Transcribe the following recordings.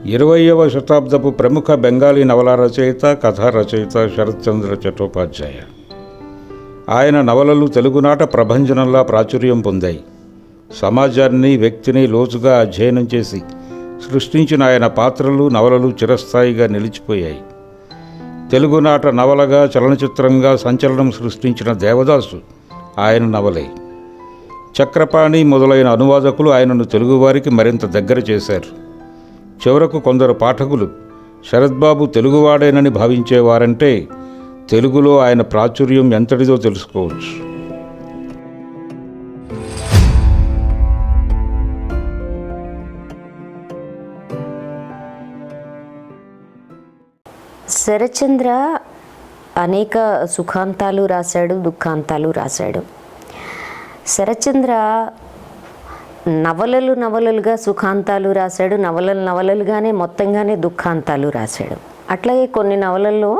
20వ శతాబ్దపు ప్రముఖ బెంగాలీ నవలా రచయిత, కథా రచయిత శరత్చంద్ర చట్టోపాధ్యాయ. ఆయన నవలలు తెలుగునాట ప్రభంజనంలా ప్రాచుర్యం పొందాయి. సమాజాన్ని, వ్యక్తిని లోతుగా అధ్యయనం చేసి సృష్టించిన ఆయన పాత్రలు, నవలలు చిరస్థాయిగా నిలిచిపోయాయి. తెలుగునాట నవలగా, చలనచిత్రంగా సంచలనం సృష్టించిన దేవదాసు ఆయన నవలే. చక్రపాణి మొదలైన అనువాదకులు ఆయనను తెలుగువారికి మరింత దగ్గర చేశారు. చివరకు కొందరు పాఠకులు శరత్బాబు తెలుగువాడేనని భావించేవారంటే తెలుగులో ఆయన ప్రాచుర్యం ఎంతటిదో తెలుసుకోవచ్చు. శరత్చంద్ర అనేక సుఖాంతాలు రాశాడు, దుఃఖాంతాలు రాశాడు. శరత్చంద్ర నవలలుగా సుఖాంతాలు రాశాడు, నవలలుగానే మొత్తంగానే దుఃఖాంతాలు రాశాడు. అట్లాగే కొన్ని నవలల్లో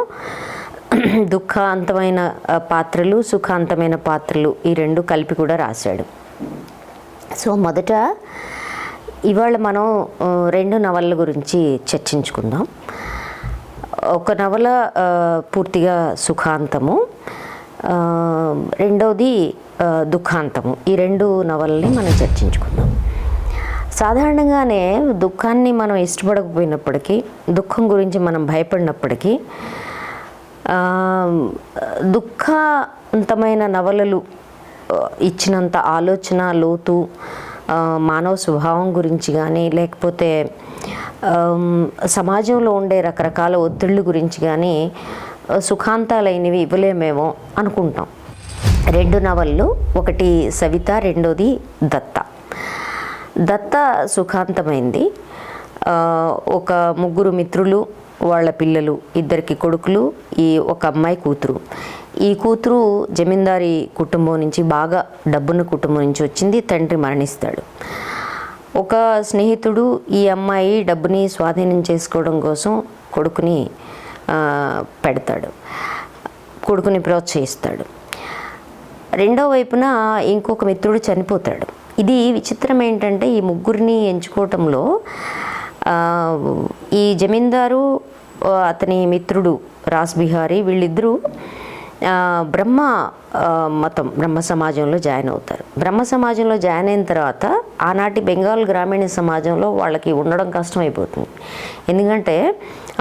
దుఃఖాంతమైన పాత్రలు, సుఖాంతమైన పాత్రలు ఈ రెండు కలిపి కూడా రాశాడు. సో మొదట ఇవాళ మనం రెండు నవలల గురించి చర్చించుకుందాం. ఒక నవల పూర్తిగా సుఖాంతము, రెండవది దుఃఖాంతము. ఈ రెండు నవలని మనం చర్చించుకుందాం. సాధారణంగానే దుఃఖాన్ని మనం ఇష్టపడకపోయినప్పటికీ, దుఃఖం గురించి మనం భయపడినప్పటికీ, దుఃఖాంతమైన నవలలు ఇచ్చినంత ఆలోచన, లోతు, మానవ స్వభావం గురించి కానీ, లేకపోతే సమాజంలో ఉండే రకరకాల ఒత్తిళ్ళ గురించి కానీ సుఖాంతాలైనవి ఇవ్వలేమేమో అనుకుంటాం. రెండు నవళ్ళు, ఒకటి సవిత, రెండోది దత్త. దత్త సుఖాంతమైంది. ఒక ముగ్గురు మిత్రులు, వాళ్ళ పిల్లలు, ఇద్దరికి కొడుకులు, ఒక అమ్మాయి కూతురు. ఈ కూతురు జమీందారీ కుటుంబం నుంచి, బాగా డబ్బున్న కుటుంబం నుంచి వచ్చింది. తండ్రి మరణిస్తాడు. ఒక స్నేహితుడు ఈ అమ్మాయి డబ్బుని స్వాధీనం చేసుకోవడం కోసం కొడుకుని పెడతాడు, కొడుకుని ప్రోత్సహిస్తాడు. రెండో వైపున ఇంకొక మిత్రుడు చనిపోతాడు. ఇది విచిత్రం ఏంటంటే, ఈ ముగ్గురిని ఎంచుకోవటంలో ఈ జమీందారు, అతని మిత్రుడు రాస్బిహారీ, వీళ్ళిద్దరూ బ్రహ్మ సమాజంలో జాయిన్ అవుతారు. బ్రహ్మ సమాజంలో జాయిన్ అయిన తర్వాత ఆనాటి బెంగాల్ గ్రామీణ సమాజంలో వాళ్ళకి ఉండడం కష్టమైపోతుంది. ఎందుకంటే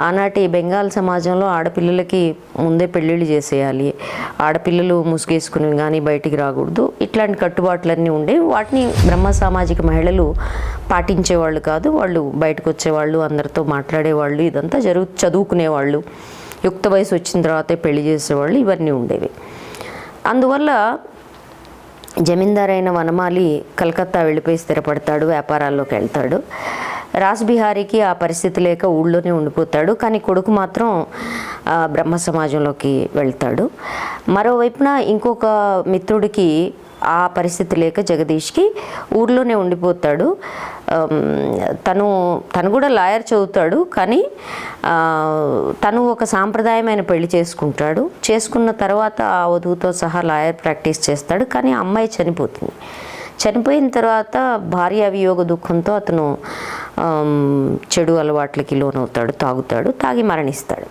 ఆనాటి బెంగాల్ సమాజంలో ఆడపిల్లలకి ముందే పెళ్ళిళ్ళు చేసేయాలి, ఆడపిల్లలు ముసుగేసుకుని కానీ బయటికి రాకూడదు, ఇట్లాంటి కట్టుబాట్లన్నీ ఉండేవి. వాటిని బ్రహ్మ సామాజిక మహిళలు పాటించేవాళ్ళు కాదు. వాళ్ళు బయటకు వచ్చేవాళ్ళు, అందరితో మాట్లాడేవాళ్ళు, ఇదంతా చదువుకునేవాళ్ళు, యుక్త వయసు వచ్చిన తర్వాతే పెళ్లి చేసేవాళ్ళు, ఇవన్నీ ఉండేవి. అందువల్ల జమీందారైన వనమాలి కలకత్తా వెళ్ళిపోయి స్థిరపడతాడు, వ్యాపారాల్లోకి వెళ్తాడు. రాస్బిహారీకి ఆ పరిస్థితి లేక ఊళ్ళోనే ఉండిపోతాడు. కానీ కొడుకు మాత్రం బ్రహ్మ సమాజంలోకి వెళ్తాడు. మరోవైపున ఇంకొక మిత్రుడికి ఆ పరిస్థితి లేక జగదీష్కి ఊర్లోనే ఉండిపోతాడు. తను కూడా లాయర్ చదువుతాడు. కానీ తను ఒక సాంప్రదాయమైన పెళ్లి చేసుకుంటాడు. చేసుకున్న తర్వాత ఆ వధువుతో సహా లాయర్ ప్రాక్టీస్ చేస్తాడు. కానీ ఆ అమ్మాయి చనిపోతుంది. చనిపోయిన తర్వాత భార్య వియోగ దుఃఖంతో అతను చెడు అలవాట్లకి లోనవుతాడు, తాగి మరణిస్తాడు.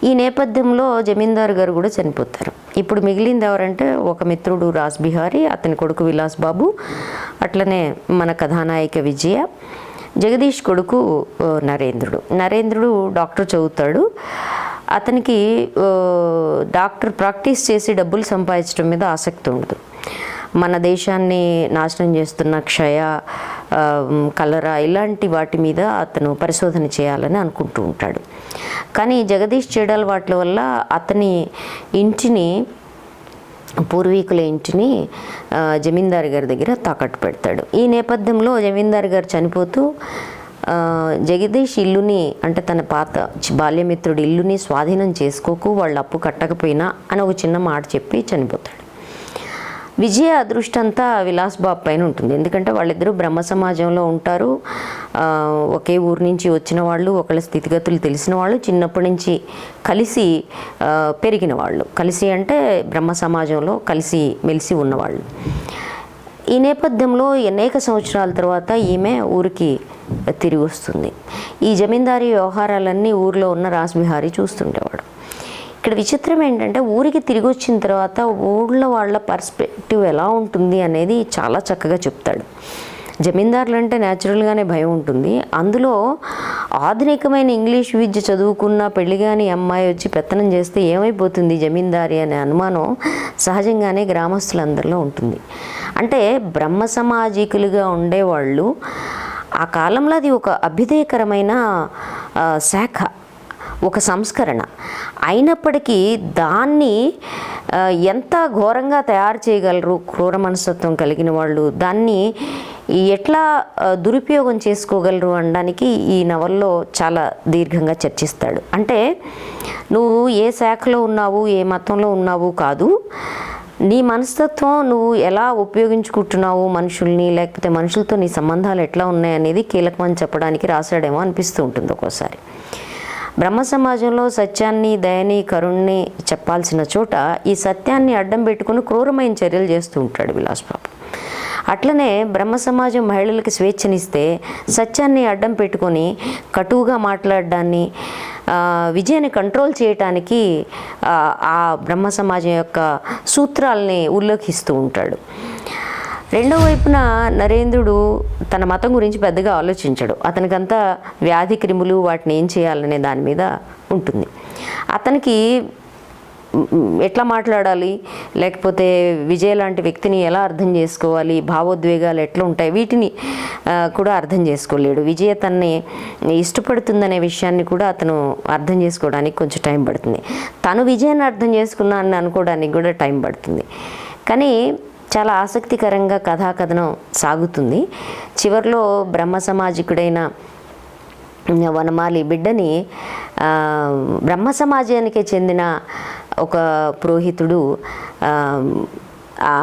ఈ నేపథ్యంలో జమీందారు గారు కూడా చనిపోతారు. ఇప్పుడు మిగిలింది ఎవరంటే ఒక మిత్రుడు రాస్బిహారీ, అతని కొడుకు విలాస్ బాబు, అట్లనే మన కథానాయిక విజయ, జగదీష్ కొడుకు నరేంద్రుడు డాక్టర్ చదువుతాడు. అతనికి డాక్టర్ ప్రాక్టీస్ చేసి డబ్బులు సంపాదించడం మీద ఆసక్తి ఉండదు. మన దేశాన్ని నాశనం చేస్తున్న క్షయ, కలరా ఇలాంటి వాటి మీద అతను పరిశోధన చేయాలని అనుకుంటూ ఉంటాడు. కానీ జగదీష్ చెడు అలవాట్ల వల్ల అతని ఇంటిని, పూర్వీకుల ఇంటిని జమీందారు గారి దగ్గర తాకట్టు పెడతాడు. ఈ నేపథ్యంలో జమీందారు గారు చనిపోతూ జగదీష్ ఇల్లుని, అంటే తన పాత బాల్యమిత్రుడి ఇల్లుని స్వాధీనం చేసుకోకు, వాళ్ళు అప్పు కట్టకపోయినా అని ఒక చిన్న మాట చెప్పి చనిపోతాడు. విజయ అదృష్టంతా విలాస్ బాబు పైన ఉంటుంది. ఎందుకంటే వాళ్ళిద్దరూ బ్రహ్మ సమాజంలో ఉంటారు. ఒకే ఊరు నుంచి వచ్చిన వాళ్ళు, ఒకళ్ళ స్థితిగతులు తెలిసిన వాళ్ళు, చిన్నప్పటి నుంచి కలిసి పెరిగిన వాళ్ళు. కలిసి అంటే బ్రహ్మ సమాజంలో కలిసి మెలిసి ఉన్నవాళ్ళు. ఈ నేపథ్యంలో అనేక సంవత్సరాల తర్వాత ఈమె ఊరికి తిరిగి వస్తుంది. ఈ జమీందారీ వ్యవహారాలన్నీ ఊరిలో ఉన్న రాస్బిహారీ చూస్తుండేవాడు. ఇక్కడ విచిత్రం ఏంటంటే ఊరికి తిరిగి వచ్చిన తర్వాత ఊళ్ళో వాళ్ళ పర్స్పెక్టివ్ ఎలా ఉంటుంది అనేది చాలా చక్కగా చెప్తాడు. జమీందారులు అంటే న్యాచురల్గానే భయం ఉంటుంది. అందులో ఆధునికమైన ఇంగ్లీష్ విద్య చదువుకున్న పెళ్లిగాని అమ్మాయి వచ్చి పెత్తనం చేస్తే ఏమైపోతుంది జమీందారీ అనే అనుమానం సహజంగానే గ్రామస్తులందరిలో ఉంటుంది. అంటే బ్రహ్మ సమాజికులుగా ఉండేవాళ్ళు ఆ కాలంలో అది ఒక అభ్యుదయకరమైన శాఖ, ఒక సంస్కరణ అయినప్పటికీ దాన్ని ఎంత ఘోరంగా తయారు చేయగలరు క్రూర మనస్తత్వం కలిగిన వాళ్ళు, దాన్ని ఎట్లా దురుపయోగం చేసుకోగలరు అనడానికి ఈ నవల్లో చాలా దీర్ఘంగా చర్చిస్తాడు. అంటే నువ్వు ఏ శాఖలో ఉన్నావు, ఏ మతంలో ఉన్నావు కాదు, నీ మనస్తత్వం నువ్వు ఎలా ఉపయోగించుకుంటున్నావు మనుషుల్ని, లేకపోతే మనుషులతో నీ సంబంధాలు ఎట్లా ఉన్నాయనేది కీలకమని చెప్పడానికి రాశాడేమో అనిపిస్తూ ఉంటుంది ఒక్కోసారి. బ్రహ్మ సమాజంలో సత్యాన్ని, దయని, కరుణ్ణి చెప్పాల్సిన చోట ఈ సత్యాన్ని అడ్డం పెట్టుకుని క్రూరమైన చర్యలు చేస్తూ ఉంటాడు విలాస్బాబు. అట్లనే బ్రహ్మ సమాజం మహిళలకి స్వేచ్ఛనిస్తే సత్యాన్ని అడ్డం పెట్టుకొని కటువుగా మాట్లాడడాన్ని, విజయాన్ని కంట్రోల్ చేయటానికి ఆ బ్రహ్మ సమాజం యొక్క సూత్రాలని ఉల్లంఘిస్తూ ఉంటాడు. రెండో వైపున నరేంద్రుడు తన మతం గురించి పెద్దగా ఆలోచించడు. అతనికంతా వ్యాధి క్రిములు వాటిని ఏం చేయాలనే దాని మీద ఉంటుంది. అతనికి ఎట్లా మాట్లాడాలి, లేకపోతే విజయ్ లాంటి వ్యక్తిని ఎలా అర్థం చేసుకోవాలి, భావోద్వేగాలు ఎట్లా ఉంటాయి, వీటిని కూడా అర్థం చేసుకోలేడు. విజయ తన్ని ఇష్టపడుతుందనే విషయాన్ని కూడా అతను అర్థం చేసుకోవడానికి కొంచెం టైం పడుతుంది. తను విజయాన్ని అర్థం చేసుకున్నానని అనుకోవడానికి కూడా టైం పడుతుంది. కానీ చాలా ఆసక్తికరంగా కథాకథనం సాగుతుంది. చివరిలో బ్రహ్మ సమాజికుడైన వనమాలి బిడ్డని బ్రహ్మ సమాజానికి చెందిన ఒక పురోహితుడు ఆ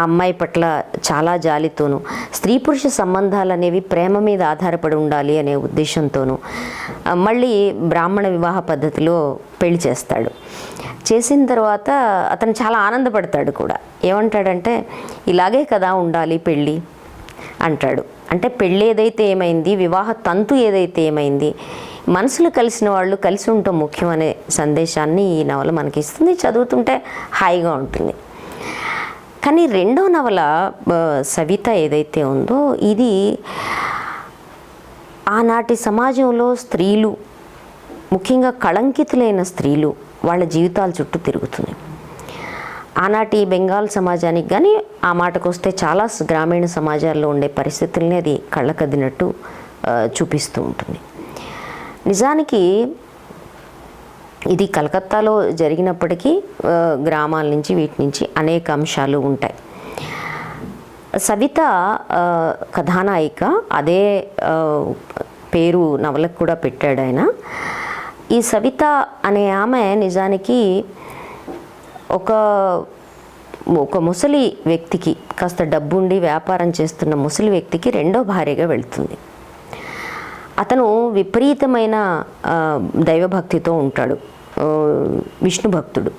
అమ్మాయి పట్ల చాలా జాలితోనూ, స్త్రీ పురుష సంబంధాలు అనేవి ప్రేమ మీద ఆధారపడి ఉండాలి అనే ఉద్దేశంతోనూ మళ్ళీ బ్రాహ్మణ వివాహ పద్ధతిలో పెళ్లి చేస్తాడు. చేసిన తర్వాత అతను చాలా ఆనందపడతాడు కూడా. ఏమంటాడంటే, ఇలాగే కదా ఉండాలి పెళ్ళి అంటాడు. అంటే పెళ్ళి ఏదైతే ఏమైంది, వివాహ తంతు ఏదైతే ఏమైంది, మనసులు కలిసిన వాళ్ళు కలిసి ఉండటం ముఖ్యం అనే సందేశాన్ని ఈ నవల మనకి ఇస్తుంది. చదువుతుంటే హాయిగా ఉంటుంది. కానీ రెండో నవల సవిత ఏదైతే ఉందో, ఇది ఆనాటి సమాజంలో స్త్రీలు, ముఖ్యంగా కళంకితులైన స్త్రీలు, వాళ్ళ జీవితాల చుట్టూ తిరుగుతుంది. ఆనాటి బెంగాల్ సమాజానికి కానీ, ఆ మాటకు వస్తే చాలా గ్రామీణ సమాజాల్లో ఉండే పరిస్థితుల్ని అది కళ్ళకద్దినట్టు చూపిస్తూ ఉంటుంది. నిజానికి ఇది కలకత్తాలో జరిగినప్పటికీ గ్రామాల నుంచి వీటి నుంచి అనేక అంశాలు ఉంటాయి. సవిత కథానాయిక, అదే పేరు నవలకు కూడా పెట్టాడు ఆయన. ఈ సవిత అనే ఆమె నిజానికి ఒక ముసలి వ్యక్తికి, కాస్త డబ్బుండి వ్యాపారం చేస్తున్న ముసలి వ్యక్తికి రెండో భార్యగా వెళ్తుంది. అతను విపరీతమైన దైవభక్తితో ఉంటాడు, విష్ణు భక్తుడు.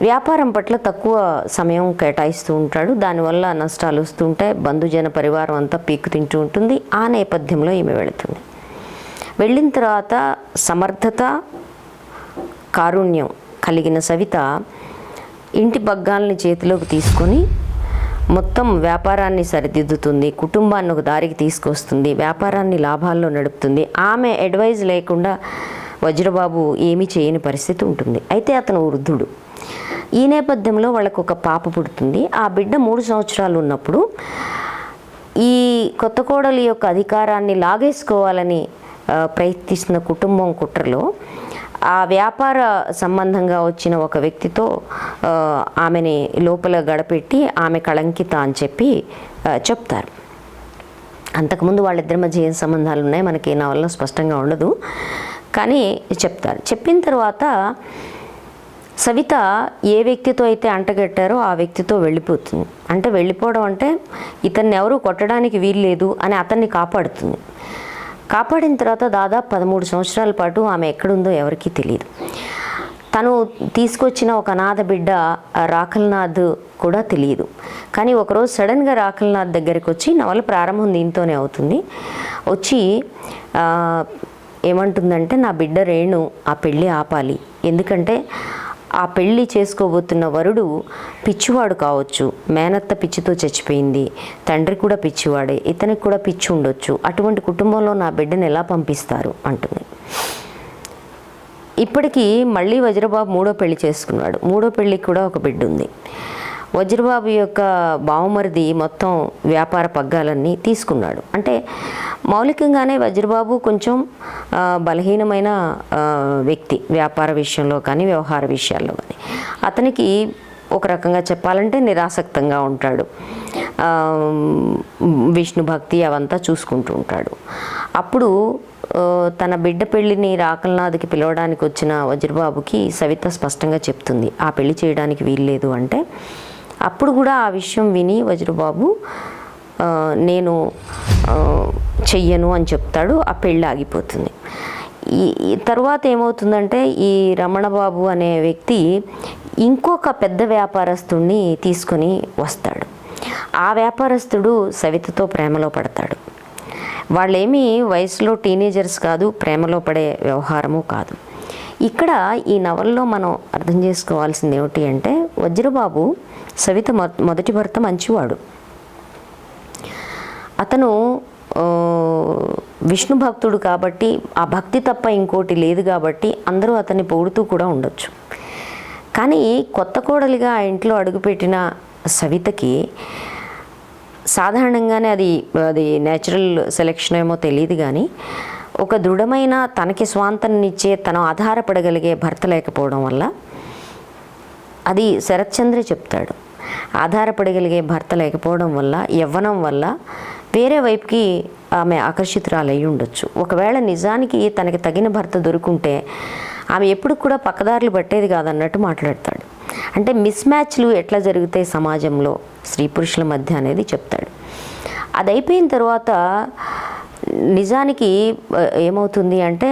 వ్యాపారం పట్ల తక్కువ సమయం కేటాయిస్తూ ఉంటాడు. దానివల్ల నష్టాలు వస్తూ ఉంటాయి. బంధుజన పరివారం అంతా పీకు తింటూ ఉంటుంది. ఆ నేపథ్యంలో ఈమె వెళుతుంది. వెళ్ళిన తర్వాత సమర్థత, కారుణ్యం కలిగిన సవిత ఇంటి పగ్గాల్ని చేతిలోకి తీసుకొని మొత్తం వ్యాపారాన్ని సరిదిద్దుతుంది, కుటుంబాన్ని ఒక దారికి తీసుకొస్తుంది, వ్యాపారాన్ని లాభాల్లో నడుపుతుంది. ఆమె అడ్వైజ్ లేకుండా వజ్రబాబు ఏమీ చేయని పరిస్థితి ఉంటుంది. అయితే అతను వృద్ధుడు. ఈ నేపథ్యంలో వాళ్ళకు ఒక పాప పుడుతుంది. ఆ బిడ్డ 3 సంవత్సరాలు ఉన్నప్పుడు ఈ కొత్త కోడలి యొక్క అధికారాన్ని లాగేసుకోవాలని ప్రయత్నిస్తున్న కుటుంబం కుట్రలో ఆ వ్యాపార సంబంధంగా వచ్చిన ఒక వ్యక్తితో ఆమెని లోపల గడపెట్టి ఆమె కళంకిత అని చెప్పి చెప్తారు. అంతకుముందు వాళ్ళిద్దరి మధ్య ఏం సంబంధాలు ఉన్నాయి మనకి ఈ నవలలో స్పష్టంగా ఉండదు, కానీ చెప్తారు. చెప్పిన తర్వాత సవిత ఏ వ్యక్తితో అయితే అంటగట్టారో ఆ వ్యక్తితో వెళ్ళిపోతుంది. అంటే వెళ్ళిపోవడం అంటే ఇతన్ని ఎవరు కొట్టడానికి వీల్లేదు అని అతన్ని కాపాడుతుంది. కాపాడిన తర్వాత దాదాపు 13 సంవత్సరాల పాటు ఆమె ఎక్కడుందో ఎవరికీ తెలియదు. తను తీసుకొచ్చిన ఒక అనాథ బిడ్డ రాఖల్నాథ్ కూడా తెలియదు. కానీ ఒకరోజు సడన్గా రాఖల్నాథ్ దగ్గరికి వచ్చి, నవల ప్రారంభం దీంతోనే అవుతుంది, వచ్చి ఏమంటుందంటే, నా బిడ్డ రేణు ఆ పెళ్ళి ఆపాలి, ఎందుకంటే ఆ పెళ్ళి చేసుకోబోతున్న వరుడు పిచ్చివాడు కావచ్చు, మేనత్త పిచ్చితో చచ్చిపోయింది, తండ్రి కూడా పిచ్చివాడే, ఇతనికి కూడా పిచ్చి ఉండొచ్చు, అటువంటి కుటుంబంలో నా బిడ్డను ఎలా పంపిస్తారు అంటుంది. ఇప్పటికీ మళ్ళీ వజ్రబాబు మూడో పెళ్లి చేసుకున్నాడు. మూడో పెళ్ళికి కూడా ఒక బిడ్డ ఉంది. వజ్రబాబు యొక్క బావమరిది మొత్తం వ్యాపార పగ్గాలన్నీ తీసుకున్నాడు. అంటే మౌలికంగానే వజ్రబాబు కొంచెం బలహీనమైన వ్యక్తి, వ్యాపార విషయంలో కానీ వ్యవహార విషయాల్లో కానీ. అతనికి ఒక రకంగా చెప్పాలంటే నిరాసక్తంగా ఉంటాడు, విష్ణు భక్తి అవంతా చూసుకుంటూ ఉంటాడు. అప్పుడు తన బిడ్డ పెళ్ళిని రాఖల్నాథ్కి పిలవడానికి వచ్చిన వజ్రబాబుకి సవిత స్పష్టంగా చెప్తుంది, ఆ పెళ్లి చేయడానికి వీల్లేదు అంటే. అప్పుడు కూడా ఆ విషయం విని వజ్రబాబు నేను చెయ్యను అని చెప్తాడు. ఆ పెళ్ళి ఆగిపోతుంది. ఈ తర్వాత ఏమవుతుందంటే, ఈ రమణబాబు అనే వ్యక్తి ఇంకొక పెద్ద వ్యాపారస్తుడిని తీసుకొని వస్తాడు. ఆ వ్యాపారస్తుడు సవితతో ప్రేమలో పడతాడు. వాళ్ళేమీ వయసులో టీనేజర్స్ కాదు, ప్రేమలో పడే వ్యవహారము కాదు. ఇక్కడ ఈ నవల్లో మనం అర్థం చేసుకోవాల్సింది ఏమిటి అంటే, వజ్రబాబు సవిత మొదటి భర్త మంచివాడు. అతను విష్ణు భక్తుడు కాబట్టి, ఆ భక్తి తప్ప ఇంకోటి లేదు కాబట్టి అందరూ అతన్ని పొగుడుతూ కూడా ఉండొచ్చు. కానీ కొత్త కోడలిగా ఆ ఇంట్లో అడుగుపెట్టిన సవితకి సాధారణంగానే అది నేచురల్ సెలెక్షన్ ఏమో తెలియదు కానీ, ఒక దృఢమైన తనకి స్వాంతనిచ్చే, తను ఆధారపడగలిగే భర్త లేకపోవడం వల్ల, అది శరత్చంద్ర చెప్తాడు, ఆధారపడగలిగే భర్త లేకపోవడం వల్ల, యవ్వనం వల్ల వేరే వైపుకి ఆమె ఆకర్షితురాలయ్యి ఉండొచ్చు. ఒకవేళ నిజానికి తనకి తగిన భర్త దొరుకుంటే ఆమె ఎప్పుడు కూడా పక్కదారులు పట్టేది కాదన్నట్టు మాట్లాడతాడు. అంటే మిస్ మ్యాచ్లు ఎట్లా జరుగుతాయి సమాజంలో స్త్రీ పురుషుల మధ్య అనేది చెప్తాడు. అది అయిపోయిన తర్వాత నిజానికి ఏమవుతుంది అంటే,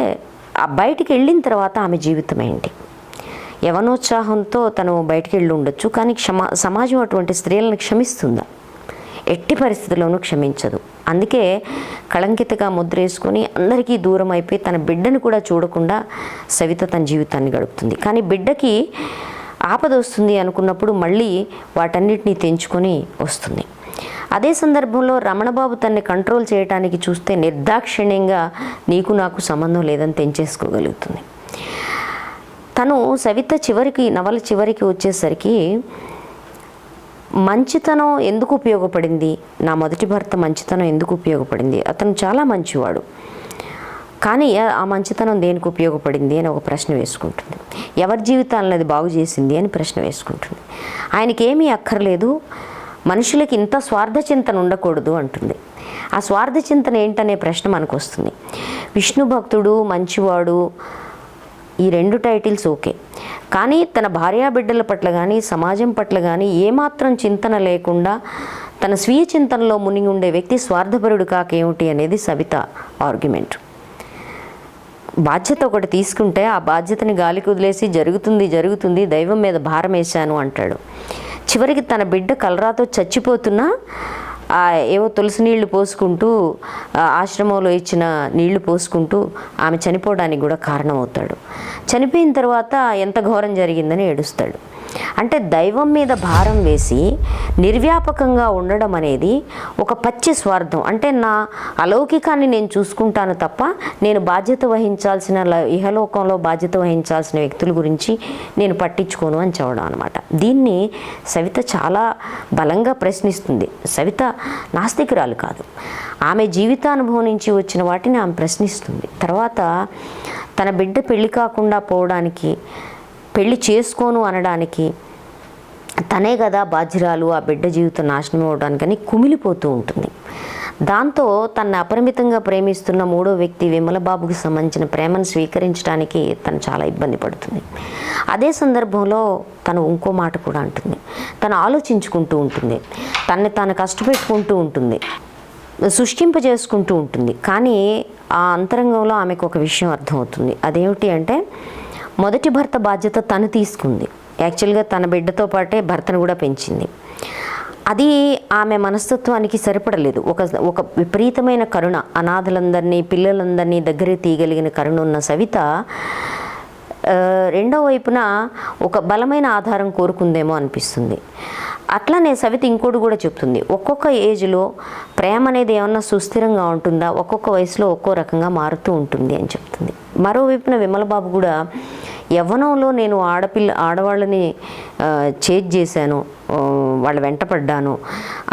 ఆ బయటికి వెళ్ళిన తర్వాత ఆమె జీవితం ఏంటి? యవనోత్సాహంతో తను బయటికి వెళ్ళి ఉండొచ్చు, కానీ సమాజం అటువంటి స్త్రీలను క్షమిస్తుందా? ఎట్టి పరిస్థితుల్లోనూ క్షమించదు. అందుకే కళంకితగా ముద్ర వేసుకొని అందరికీ దూరం అయిపోయి తన బిడ్డను కూడా చూడకుండా సవిత తన జీవితాన్ని గడుపుతుంది. కానీ బిడ్డకి ఆపద వస్తుంది అనుకున్నప్పుడు మళ్ళీ వాటన్నిటినీ తెంచుకొని వస్తుంది. అదే సందర్భంలో రమణబాబు తన్ని కంట్రోల్ చేయడానికి చూస్తే నిర్దాక్షిణ్యంగా నీకు నాకు సంబంధం లేదని తెంచేసుకోగలుగుతుంది. తను సవిత నవల చివరికి వచ్చేసరికి, మంచితనం ఎందుకు ఉపయోగపడింది, నా మొదటి భర్త మంచితనం ఎందుకు ఉపయోగపడింది, అతను చాలా మంచివాడు, కానీ ఆ మంచితనం దేనికి ఉపయోగపడింది అని ఒక ప్రశ్న వేసుకుంటుంది. ఎవరి జీవితాలను అది బాగు చేసింది అని ప్రశ్న వేసుకుంటుంది. ఆయనకేమీ అక్కర్లేదు, మనుషులకి ఇంత స్వార్థ చింతన ఉండకూడదు అంటుంది. ఆ స్వార్థ చింతన ఏంటనే ప్రశ్న మనకు వస్తుంది. విష్ణు భక్తుడు, మంచివాడు, ఈ రెండు టైటిల్స్ ఓకే, కానీ తన భార్యాబిడ్డల పట్ల కానీ సమాజం పట్ల కానీ ఏమాత్రం చింతన లేకుండా తన స్వీయ చింతనలో మునిగి ఉండే వ్యక్తి స్వార్థపరుడు కాకేమిటి అనేది సవిత ఆర్గ్యుమెంట్. బాధ్యత ఒకటి తీసుకుంటే ఆ బాధ్యతని గాలికి వదిలేసి జరుగుతుంది దైవం మీద భారం వేశాను అంటాడు. చివరికి తన బిడ్డ కలరాతో చచ్చిపోతున్నా ఏవో తులసి నీళ్లు పోసుకుంటూ, ఆశ్రమంలో ఇచ్చిన నీళ్లు పోసుకుంటూ ఆమె చనిపోవడానికి కూడా కారణమవుతాడు. చనిపోయిన తర్వాత ఎంత ఘోరం జరిగిందని ఏడుస్తాడు. అంటే దైవం మీద భారం వేసి నిర్వ్యాపకంగా ఉండడం అనేది ఒక పచ్చి స్వార్థం. అంటే నా అలౌకికాన్ని నేను చూసుకుంటాను తప్ప నేను బాధ్యత వహించాల్సిన, ఇహలోకంలో బాధ్యత వహించాల్సిన వ్యక్తుల గురించి నేను పట్టించుకోను అని చెప్పడం అనమాట. దీన్ని సవిత చాలా బలంగా ప్రశ్నిస్తుంది. సవిత నాస్తికురాలు కాదు, ఆమె జీవితానుభవం నుంచి వచ్చిన వాటిని ఆమె ప్రశ్నిస్తుంది. తర్వాత తన బిడ్డ పెళ్లి కాకుండా పోవడానికి, పెళ్లి చేసుకోను అనడానికి తనే కదా బాధ్యురాలు, ఆ బిడ్డ జీవితం నాశనం అవడానికని కుమిలిపోతూ ఉంటుంది. దాంతో తనను అపరిమితంగా ప్రేమిస్తున్న మూడో వ్యక్తి విమలబాబుకి సంబంధించిన ప్రేమను స్వీకరించడానికి తను చాలా ఇబ్బంది పడుతుంది. అదే సందర్భంలో తను ఇంకో మాట కూడా అంటుంది. తను ఆలోచించుకుంటూ ఉంటుంది, తనని తాను కష్టపెట్టుకుంటూ ఉంటుంది, సృష్టింపజేసుకుంటూ ఉంటుంది. కానీ ఆ అంతరంగంలో ఆమెకు ఒక విషయం అర్థమవుతుంది. అదేమిటి అంటే, మొదటి భర్త బాధ్యత తను తీసుకుంది. యాక్చువల్గా తన బిడ్డతో పాటే భర్తను కూడా పెంచింది. అది ఆమె మనస్తత్వానికి సరిపడలేదు. ఒక విపరీతమైన కరుణ, అనాథలందరినీ పిల్లలందరినీ దగ్గర తీయగలిగిన కరుణ ఉన్న సవిత రెండో వైపున ఒక బలమైన ఆధారం కోరుకుందేమో అనిపిస్తుంది. అట్లానే సవిత ఇంకోటి కూడా చెప్తుంది, ఒక్కొక్క ఏజ్లో ప్రేమ అనేది ఏమన్నా సుస్థిరంగా ఉంటుందా, ఒక్కొక్క వయసులో ఒక్కో రకంగా మారుతూ ఉంటుంది అని చెప్తుంది. మరోవైపున విమలబాబు కూడా యవ్వనంలో నేను ఆడవాళ్ళని చేజ్ చేశాను, వాళ్ళ వెంటపడ్డాను,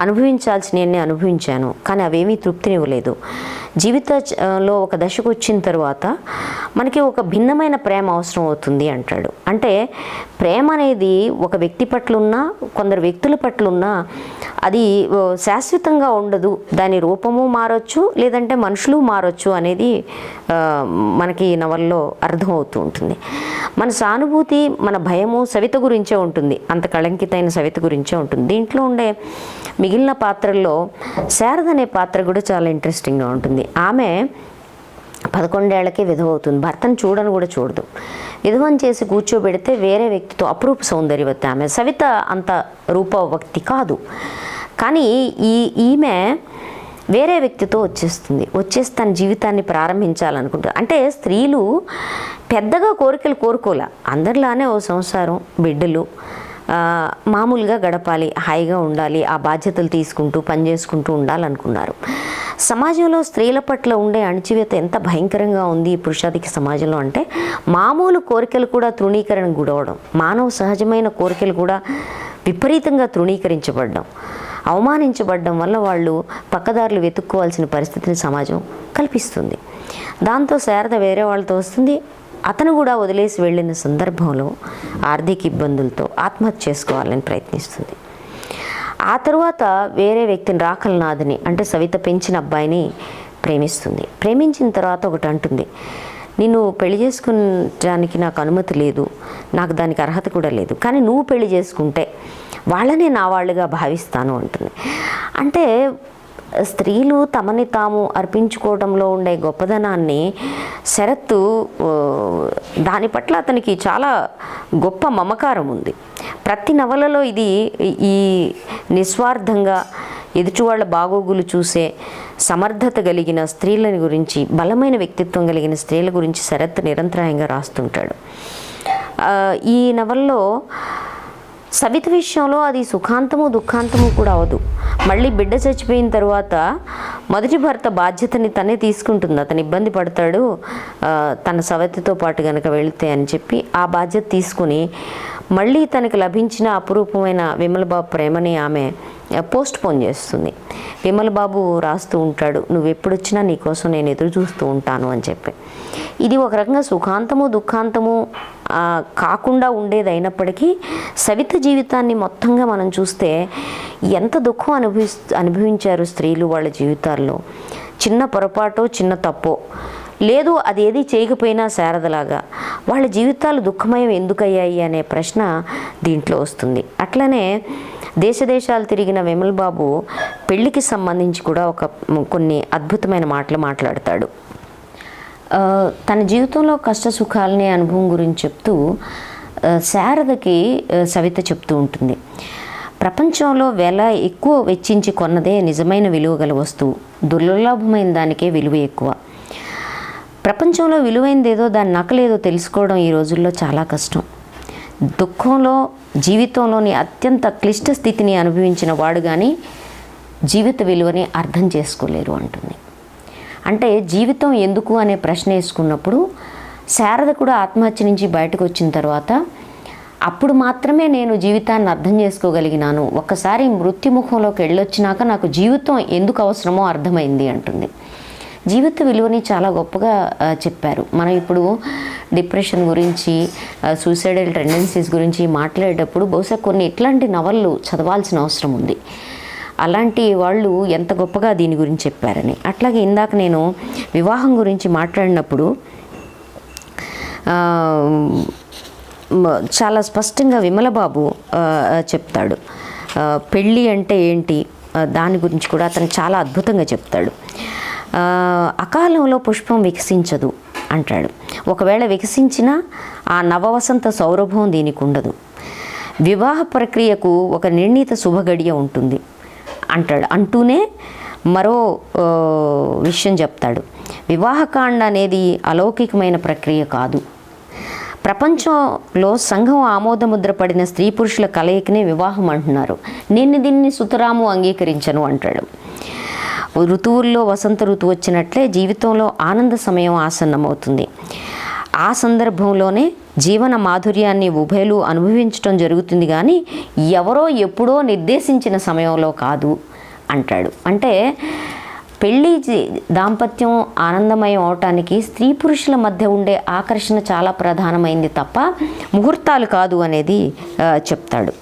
అనుభవించాల్సినవన్నీ అనుభవించాను, కానీ అవేమీ తృప్తినివ్వలేదు. జీవితంలో ఒక దశకు వచ్చిన తర్వాత మనకి ఒక భిన్నమైన ప్రేమ అవసరం అవుతుంది అంటాడు. అంటే ప్రేమ అనేది ఒక వ్యక్తి పట్ల ఉన్నా, కొందరు వ్యక్తుల పట్ల ఉన్నా అది శాశ్వతంగా ఉండదు. దాని రూపము మారొచ్చు, లేదంటే మనుషులు మారొచ్చు అనేది మనకి నవల్లో అర్థమవుతూ ఉంటుంది. మన సానుభూతి, మన భయము సవిత గురించే ఉంటుంది, అంత కళంకితైన సవిత గురించే ఉంటుంది. దీంట్లో ఉండే మిగిలిన పాత్రల్లో శారద అనే పాత్ర కూడా చాలా ఇంట్రెస్టింగ్గా ఉంటుంది. ఆమె 11 ఏళ్లకే విధవ అవుతుంది. భర్తను చూడని కూడా చూడదు. విధవం చేసి కూర్చోబెడితే వేరే వ్యక్తితో, అపురూప సౌందర్యవతి ఆమె. సవిత అంత రూపవతి కాదు, కానీ ఈమె వేరే వ్యక్తితో వచ్చేసి తన జీవితాన్ని ప్రారంభించాలనుకుంటుంది. అంటే స్త్రీలు పెద్దగా కోరికలు కోరుకోలే, అందరిలానే ఓ సంసారం, బిడ్డలు, మామూలుగా గడపాలి, హాయిగా ఉండాలి, ఆ బాధ్యతలు తీసుకుంటూ పని చేసుకుంటూ ఉండాలనుకున్నారు. సమాజంలో స్త్రీల పట్ల ఉండే అణచివేత ఎంత భయంకరంగా ఉంది ఈ పురుషాధిక సమాజంలో అంటే, మామూలు కోరికలు కూడా తృణీకరణకు గురవడం, మానవ సహజమైన కోరికలు కూడా విపరీతంగా తృణీకరించబడ్డం, అవమానించబడ్డం వల్ల వాళ్ళు పక్కదారులు వెతుక్కోవాల్సిన పరిస్థితిని సమాజం కల్పిస్తుంది. దాంతో శారద వేరే వాళ్ళతో వస్తుంది. అతను కూడా వదిలేసి వెళ్ళిన సందర్భంలో ఆర్థిక ఇబ్బందులతో ఆత్మహత్య చేసుకోవాలని ప్రయత్నిస్తుంది. ఆ తరువాత వేరే వ్యక్తిని, రాకలనాథ్ని, అంటే సవిత పెంచిన అబ్బాయిని ప్రేమిస్తుంది. ప్రేమించిన తర్వాత ఒకటి అంటుంది, నిన్ను పెళ్లి చేసుకునడానికి నాకు అనుమతి లేదు, నాకు దానికి అర్హత కూడా లేదు, కానీ నువ్వు పెళ్లి చేసుకుంటే వాళ్ళనే నా వాళ్ళుగా భావిస్తాను అంటుంది. అంటే స్త్రీలు తమని తాము అర్పించుకోవడంలో ఉండే గొప్పదనాన్ని శరత్తు, దాని పట్ల అతనికి చాలా గొప్ప మమకారం ఉంది. ప్రతి నవలలో ఇది ఈ నిస్వార్థంగా ఎదుటివాళ్ళ బాగోగులు చూసే సమర్థత కలిగిన స్త్రీలని గురించి, బలమైన వ్యక్తిత్వం కలిగిన స్త్రీల గురించి శరత్ నిరంతరాయంగా రాస్తుంటాడు. ఈ నవల్లో సవిత విషయంలో అది సుఖాంతము దుఃఖాంతము కూడా అవదు. మళ్ళీ బిడ్డ చచ్చిపోయిన తర్వాత మొదటి భర్త బాధ్యతని తనే తీసుకుంటుంది. అతను ఇబ్బంది పడతాడు తన సవతితో పాటు కనుక వెళితే అని చెప్పి ఆ బాధ్యత తీసుకుని మళ్ళీ తనకు లభించిన అపురూపమైన విమలబాబు ప్రేమని ఆమె పోస్ట్ పోన్ చేస్తుంది. విమలబాబు రాస్తూ ఉంటాడు, నువ్వు ఎప్పుడు వచ్చినా నీకోసం నేను ఎదురు చూస్తూ ఉంటాను అని చెప్పి. ఇది ఒక రకంగా సుఖాంతము దుఃఖాంతము కాకుండా ఉండేది అయినప్పటికీ సవిత జీవితాన్ని మొత్తంగా మనం చూస్తే ఎంత దుఃఖం అనుభవించారు స్త్రీలు వాళ్ళ జీవితాల్లో. చిన్న పొరపాటో చిన్న తప్పో లేదు, అదేది చేయకపోయినా శారదలాగా వాళ్ళ జీవితాలు దుఃఖమయం ఎందుకయ్యాయి అనే ప్రశ్న దీంట్లో వస్తుంది. అట్లనే దేశాలు తిరిగిన విమలబాబు పెళ్లికి సంబంధించి కూడా కొన్ని అద్భుతమైన మాటలు మాట్లాడతాడు. తన జీవితంలో కష్ట సుఖాలని అనుభవం గురించి చెప్తూ శారదకి సవిత చెప్తూ ఉంటుంది, ప్రపంచంలో ఎక్కువ వెచ్చించి కొన్నదే నిజమైన విలువ గల వస్తువు, దుర్లభమైన దానికే విలువ ఎక్కువ. ప్రపంచంలో విలువైనదేదో దాని నకలేదో తెలుసుకోవడం ఈ రోజుల్లో చాలా కష్టం. దుఃఖంలో జీవితంలోని అత్యంత క్లిష్ట స్థితిని అనుభవించిన వాడు కానీ జీవిత విలువని అర్థం చేసుకోలేరు అంటుంది. అంటే జీవితం ఎందుకు అనే ప్రశ్న వేసుకున్నప్పుడు శారద కూడా ఆత్మహత్య నుంచి బయటకు వచ్చిన తర్వాత అప్పుడు మాత్రమే నేను జీవితాన్ని అర్థం చేసుకోగలిగినాను, ఒక్కసారి మృత్యుముఖంలోకి వెళ్ళొచ్చినాక నాకు జీవితం ఎందుకు అవసరమో అర్థమైంది అంటుంది. జీవిత విలువని చాలా గొప్పగా చెప్పారు. మనం ఇప్పుడు డిప్రెషన్ గురించి, సూసైడల్ టెండెన్సీస్ గురించి మాట్లాడేటప్పుడు బహుశా కొన్ని ఇట్లాంటి నవళ్ళు చదవాల్సిన అవసరం ఉంది. అలాంటి వాళ్ళు ఎంత గొప్పగా దీని గురించి చెప్పారని. అట్లాగే ఇందాక నేను వివాహం గురించి మాట్లాడినప్పుడు చాలా స్పష్టంగా విమలబాబు చెప్తాడు, పెళ్ళి అంటే ఏంటి దాని గురించి కూడా అతను చాలా అద్భుతంగా చెప్తాడు. అకాలంలో పుష్పం వికసించదు అంటాడు. ఒకవేళ వికసించినా ఆ నవవసంత సౌరభం దీనికి ఉండదు. వివాహ ప్రక్రియకు ఒక నిర్ణీత శుభగడియ ఉంటుంది అంటూనే మరో విషయం చెప్తాడు. వివాహకాండ అనేది అలౌకికమైన ప్రక్రియ కాదు. ప్రపంచంలో సంఘం ఆమోదముద్ర పడిన స్త్రీ పురుషుల కలయికనే వివాహం అంటున్నారు. నేను దీన్ని సుతరాము అంగీకరించను అంటాడు. ఋతువుల్లో వసంత ఋతువు వచ్చినట్లే జీవితంలో ఆనంద సమయం ఆసన్నమవుతుంది. ఆ సందర్భంలోనే జీవన మాధుర్యాన్ని ఉభయలు అనుభవించడం జరుగుతుంది, కానీ ఎవరో ఎప్పుడో నిర్దేశించిన సమయంలో కాదు అంటాడు. అంటే పెళ్ళి దాంపత్యం ఆనందమయం అవటానికి స్త్రీ పురుషుల మధ్య ఉండే ఆకర్షణ చాలా ప్రధానమైంది తప్ప ముహూర్తాలు కాదు అనేది చెప్తాడు.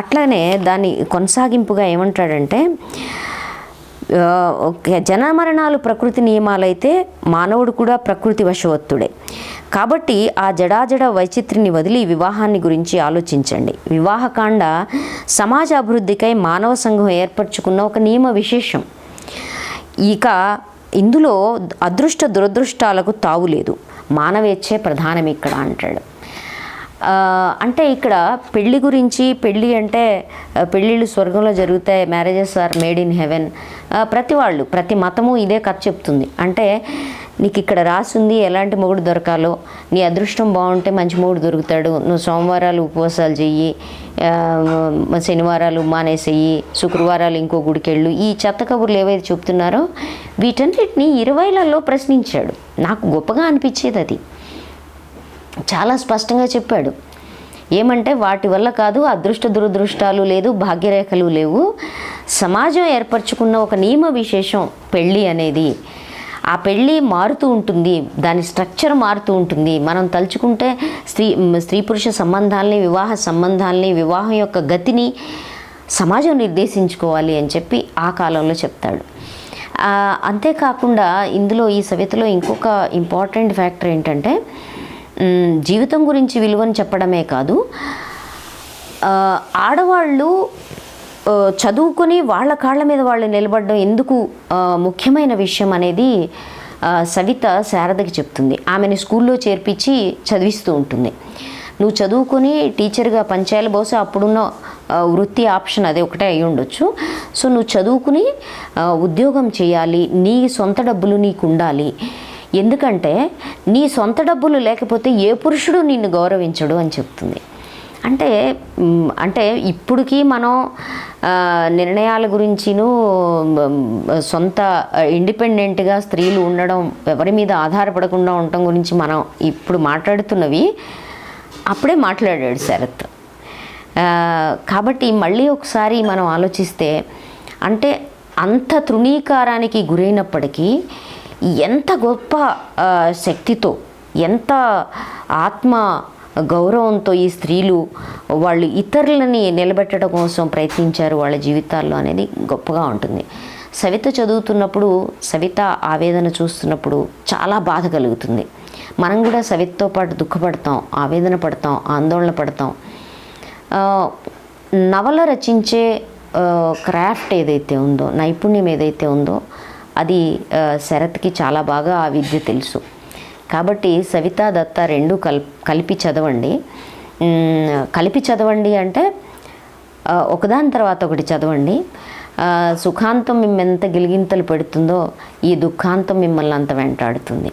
అట్లానే దాని కొనసాగింపుగా ఏమంటాడంటే, జనమరణాలు ప్రకృతి నియమాలైతే మానవుడు కూడా ప్రకృతి వశవత్తుడే. కాబట్టి ఆ జడాజడ వైచిత్రిని వదిలి వివాహాన్ని గురించి ఆలోచించండి. వివాహకాండ సమాజ అభివృద్ధికై మానవ సంఘం ఏర్పరచుకున్న ఒక నియమ విశేషం. ఇక ఇందులో అదృష్ట దురదృష్టాలకు తావులేదు, మానవేచ్ఛే ప్రధానం ఇక్కడ అంటాడు. అంటే ఇక్కడ పెళ్ళి గురించి, పెళ్ళి అంటే పెళ్ళిళ్ళు స్వర్గంలో జరుగుతాయి, marriages are made in heaven, ప్రతి మతము ఇదే కథ చెప్తుంది. అంటే నీకు ఇక్కడ రాసింది ఎలాంటి మొగుడు దొరకాలో, నీ అదృష్టం బాగుంటే మంచి మొగుడు దొరుకుతాడు, నువ్వు సోమవారాలు ఉపవాసాలు చెయ్యి, శనివారాలు మానేసేయి, శుక్రవారాలు ఇంకో గుడికెళ్ళు, ఈ చెత్త కబుర్లు ఏవైతే చెప్తున్నారో వీటన్నిటిని 20లలో ప్రశ్నించాడు. నాకు గొప్పగా అనిపించేది అది. చాలా స్పష్టంగా చెప్పాడు. ఏమంటే వాటి వల్ల కాదు, అదృష్ట దురదృష్టాలు లేదు, భాగ్యరేఖలు లేవు, సమాజం ఏర్పరచుకున్న ఒక నియమ విశేషం పెళ్ళి అనేది. ఆ పెళ్ళి మారుతూ ఉంటుంది, దాని స్ట్రక్చర్ మారుతూ ఉంటుంది. మనం తలుచుకుంటే స్త్రీ పురుష సంబంధాలని, వివాహ సంబంధాలని, వివాహం యొక్క గతిని సమాజం నిర్దేశించుకోవాలి అని చెప్పి ఆ కాలంలో చెప్తాడు. అంతేకాకుండా ఇందులో ఈ సవితలో ఇంకొక ఇంపార్టెంట్ ఫ్యాక్టర్ ఏంటంటే, జీవితం గురించి విలువని చెప్పడమే కాదు, ఆడవాళ్ళు చదువుకొని వాళ్ళ కాళ్ళ మీద వాళ్ళు నిలబడడం ఎందుకు ముఖ్యమైన విషయం అనేది సవిత శారదకి చెప్తుంది. ఆమెని స్కూల్లో చేర్పించి చదివిస్తూ ఉంటుంది. నువ్వు చదువుకొని టీచర్గా పనిచేయాలి, బహుశా అప్పుడున్న వృత్తి ఆప్షన్ అదే ఒకటే అయి ఉండొచ్చు. సో నువ్వు చదువుకుని ఉద్యోగం చేయాలి, నీ సొంత డబ్బులు నీకు ఉండాలి, ఎందుకంటే నీ సొంత డబ్బులు లేకపోతే ఏ పురుషుడు నిన్ను గౌరవించడు అని చెప్తుంది. అంటే ఇప్పటికీ మనం నిర్ణయాల గురించిను, సొంత ఇండిపెండెంట్గా స్త్రీలు ఉండడం, ఎవరి మీద ఆధారపడకుండా ఉండటం గురించి మనం ఇప్పుడు మాట్లాడుతున్నవి అప్పుడే మాట్లాడాడు శరత్. కాబట్టి మళ్ళీ ఒకసారి మనం ఆలోచిస్తే, అంటే అంత తృణీకారానికి గురైనప్పటికీ ఎంత గొప్ప శక్తితో, ఎంత ఆత్మ గౌరవంతో ఈ స్త్రీలు వాళ్ళు ఇతరులని నిలబెట్టడం కోసం ప్రయత్నించారు వాళ్ళ జీవితాల్లో అనేది గొప్పగా ఉంటుంది. సవిత చదువుతున్నప్పుడు, సవిత ఆవేదన చూస్తున్నప్పుడు చాలా బాధ కలుగుతుంది. మనం కూడా సవితతో పాటు దుఃఖపడతాం, ఆవేదన పడతాం, ఆందోళన పడతాం. నవల రచించే క్రాఫ్ట్ ఏదైతే ఉందో, నైపుణ్యం ఏదైతే ఉందో అది శరత్కి చాలా బాగా ఆ విద్య తెలుసు. కాబట్టి సవితా దత్త రెండు కలిపి చదవండి. కలిపి చదవండి అంటే ఒకదాని తర్వాత ఒకటి చదవండి. సుఖాంతం మిమ్మెంత గిలిగింతలు పెడుతుందో ఈ దుఃఖాంతం మిమ్మల్ని అంత వెంటాడుతుంది.